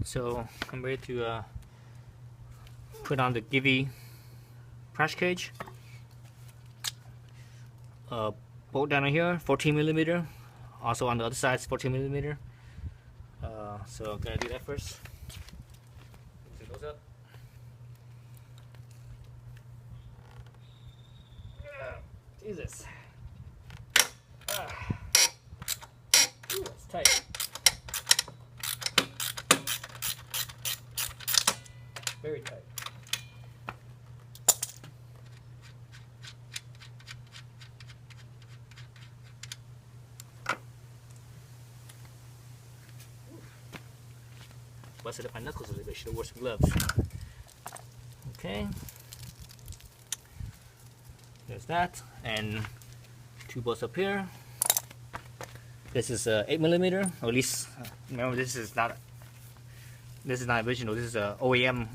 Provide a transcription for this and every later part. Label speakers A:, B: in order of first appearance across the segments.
A: So I'm ready to put on the Givi crash cage. Bolt down here, 14mm. Also on the other side, 14mm. So gotta do that first. Loosen those up. Jesus. Ooh, it's tight. Very tight. Busted up my knuckles a little bit. Should have worn some gloves. Okay. There's that, and two bolts up here. This is 8mm, or at least remember this is not original. This is a OEM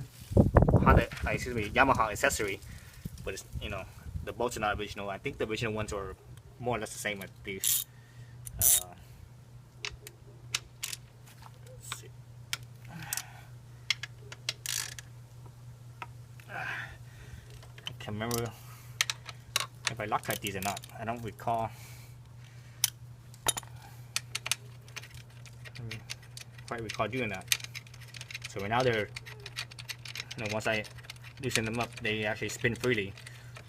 A: Yamaha accessory, but it's, you know, the bolts are not original. I think the original ones are more or less the same as these. Let's see. I can't remember if I Loctite these or not. I don't recall. I don't quite recall doing that. So right now they're, you know, once I loosen them up, they actually spin freely.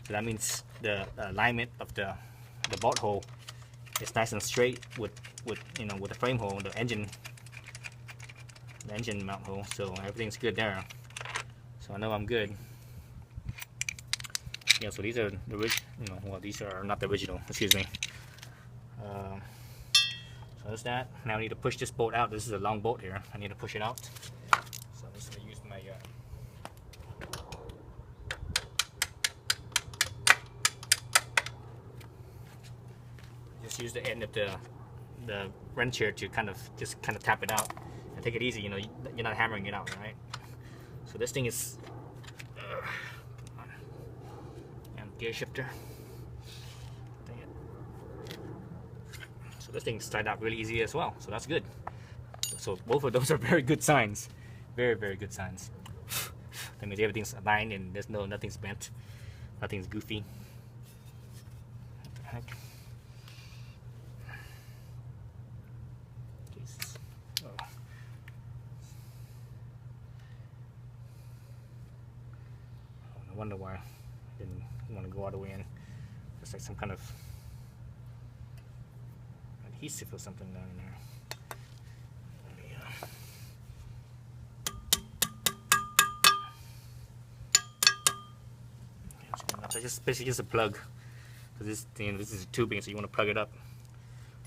A: So that means the alignment of the bolt hole is nice and straight with you know, with the frame hole, the engine mount hole. So everything's good there. So I know I'm good. Yeah, so these are the well, these are not the original, excuse me. So that's that. Now I need to push this bolt out. This is a long bolt here. I need to push it out. So I'm just going to use my just use the end of the wrench here to kind of tap it out and take it easy. You know, you're not hammering it out, right? So this thing is gear shifter. Dang it. So this thing's tied out really easy as well, so that's good. So both of those are very good signs. Very, very good signs. That means everything's aligned and nothing's bent, nothing's goofy. What the heck? Jesus. Oh. No wonder why I didn't want to go all the way in. It's like some kind of adhesive or something down in there. So just basically just a plug. So this is tubing, so you want to plug it up.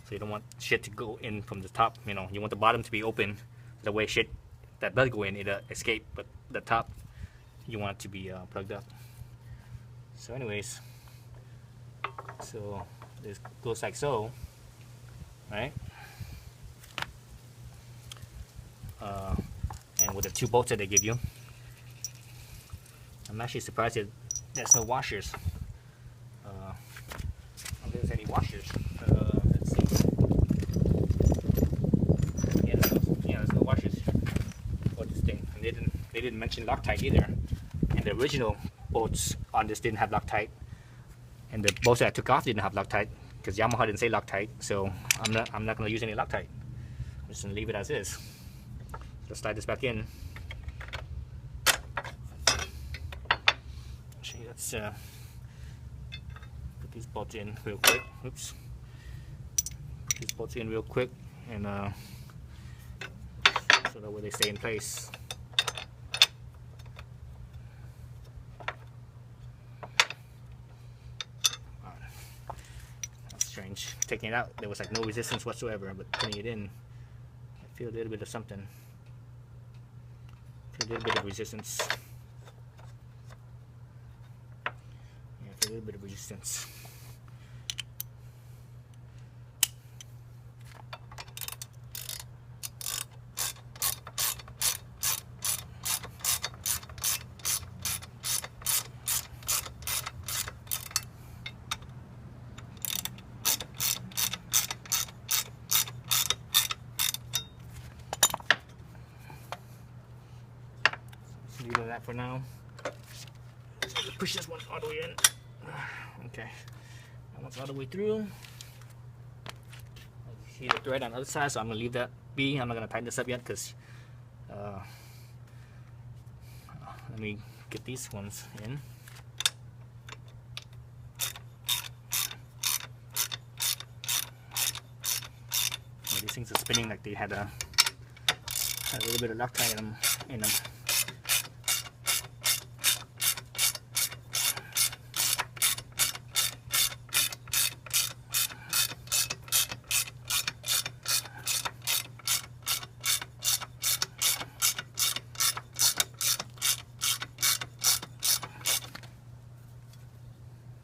A: So you don't want shit to go in from the top. You know, you want the bottom to be open. That way, shit that does go in, it'll escape. But the top, you want it to be plugged up. So anyways, so this goes like so, right? And with the two bolts that they give you, I'm actually surprised that there's no washers. I don't think there's any washers. Let's see. Yeah, there's no washers for this thing. And they didn't mention Loctite either. And the original bolts on this didn't have Loctite, and the bolts that I took off didn't have Loctite because Yamaha didn't say Loctite. So I'm not going to use any Loctite. I'm just going to leave it as is. Let's slide this back in. Actually, let's put these bolts in real quick. Oops. Put these bolts in real quick, and so that way they stay in place. Strange. Taking it out, there was like no resistance whatsoever, but putting it in, I feel a little bit of something. A little bit of resistance. Yeah, a little bit of resistance. leave it at that for now. Push this one all the way in. Okay, that one's all the way through. I see the thread on the other side, so I'm gonna leave that be. I'm not gonna tighten this up yet because let me get these ones in. These things are spinning like they had a little bit of Loctite in them.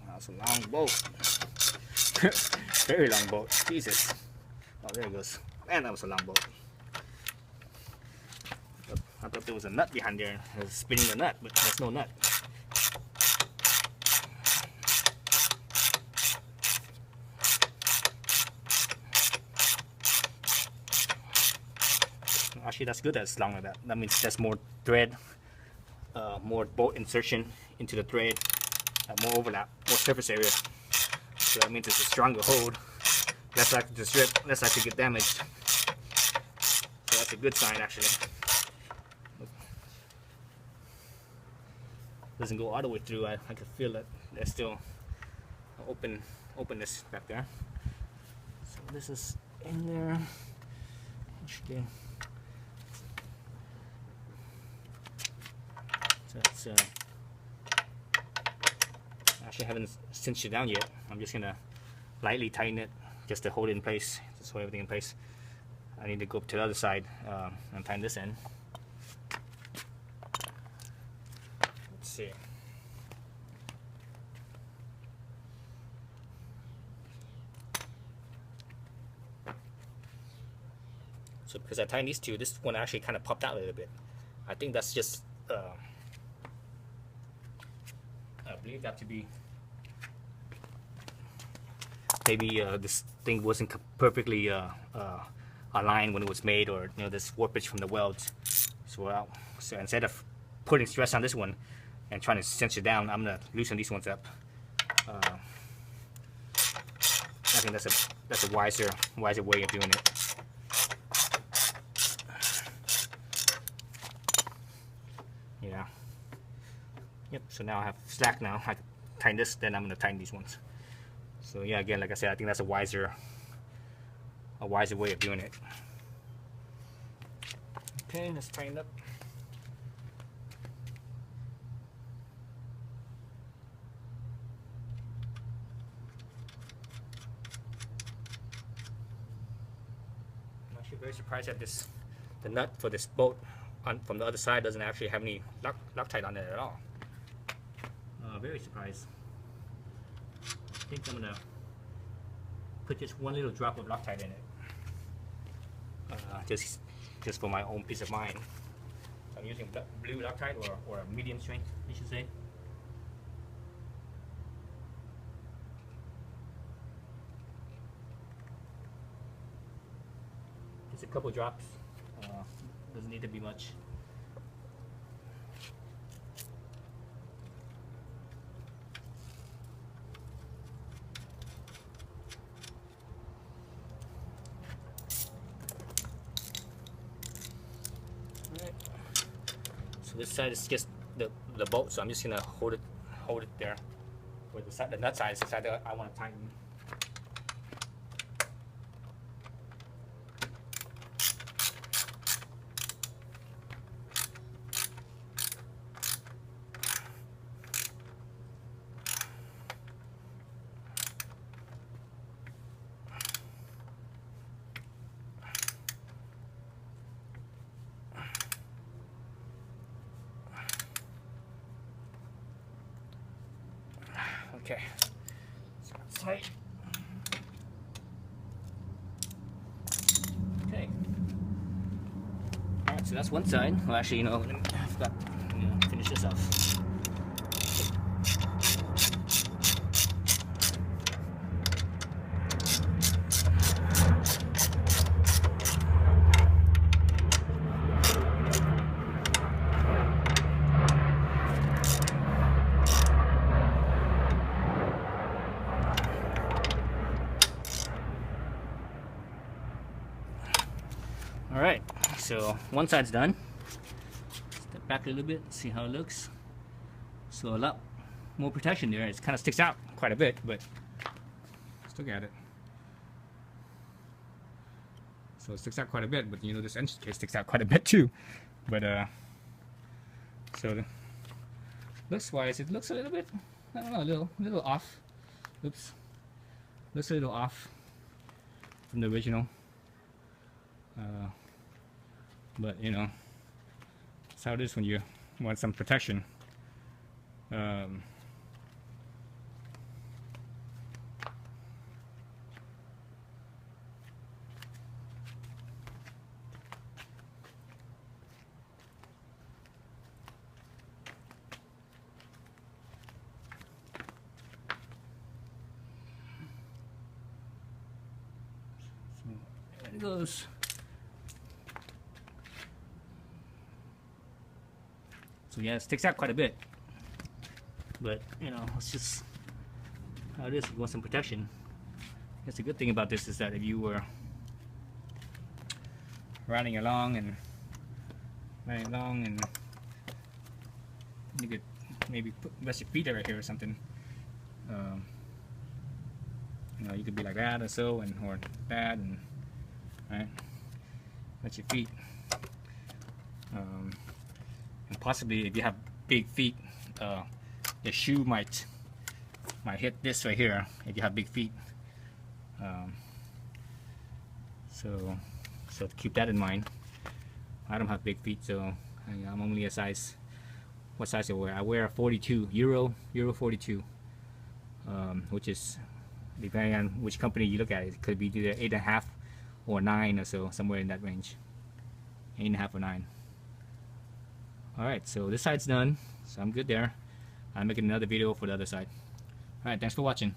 A: That's a long bolt. Very long bolt. Jesus. Oh, there it goes. Man, that was a long bolt. I thought there was a nut behind there. I was spinning the nut, but there's no nut. Actually, that's good that it's long like that. That means there's more thread, more bolt insertion into the thread, more overlap, more surface area. So that means it's a stronger hold. Less likely to strip, less likely to get damaged. So that's a good sign, actually. Doesn't go all the way through. I can feel that there's still openness back there. So this is in there. Actually, so it's actually I haven't cinched it down yet. I'm just gonna lightly tighten it just to hold it in place, just hold everything in place. I need to go up to the other side and tighten this in. Let's see. So because I tightened these two, this one actually kind of popped out a little bit. I think that's just, I believe that to be, maybe this thing wasn't perfectly aligned when it was made, or this warpage from the welds. So instead of putting stress on this one and trying to cinch it down, I'm gonna loosen these ones up. I think that's a wiser way of doing it. Yeah. Yep. So now I have slack. Now I can tighten this. Then I'm gonna tighten these ones. So yeah, again, like I said, I think that's a wiser way of doing it. Okay, let's tighten up. I'm actually very surprised that the nut for this bolt from the other side doesn't actually have any Loctite on it at all. Very surprised. I think I'm gonna put just one little drop of Loctite in it, just for my own peace of mind. So I'm using blue Loctite, or a medium strength, you should say. Just a couple drops. Doesn't need to be much. Alright. So this side is just the bolt, so I'm just gonna hold it there. Where the nut side is the side that I want to tighten. Okay, so it's tight. Okay. Alright, so that's one side. Well, actually, I forgot to finish this off. so one side's done. Step back a little bit, see how it looks. So a lot more protection there. It kind of sticks out quite a bit, but let's look at it. So it sticks out quite a bit, but you know, this engine case sticks out quite a bit too. But so looks wise, it looks a little bit, I don't know, a little off. Oops, looks a little off from the original. But you know, that's how it is when you want some protection. There it goes. So yeah, it sticks out quite a bit. But you know, it's just how it is. You want some protection. I guess the good thing about this is that if you were riding along and you could maybe rest your feet right here or something. You know, you could be like that or so, and or that, and right, let your feet. And possibly, if you have big feet, your shoe might hit this right here if you have big feet. So to keep that in mind. I don't have big feet, so I'm only a size. What size do I wear? I wear a 42 Euro 42, which is, depending on which company you look at, it could be either 8.5 or 9 or so, somewhere in that range. 8.5 or 9. Alright, so this side's done, so I'm good there. I'm making another video for the other side. Alright, thanks for watching.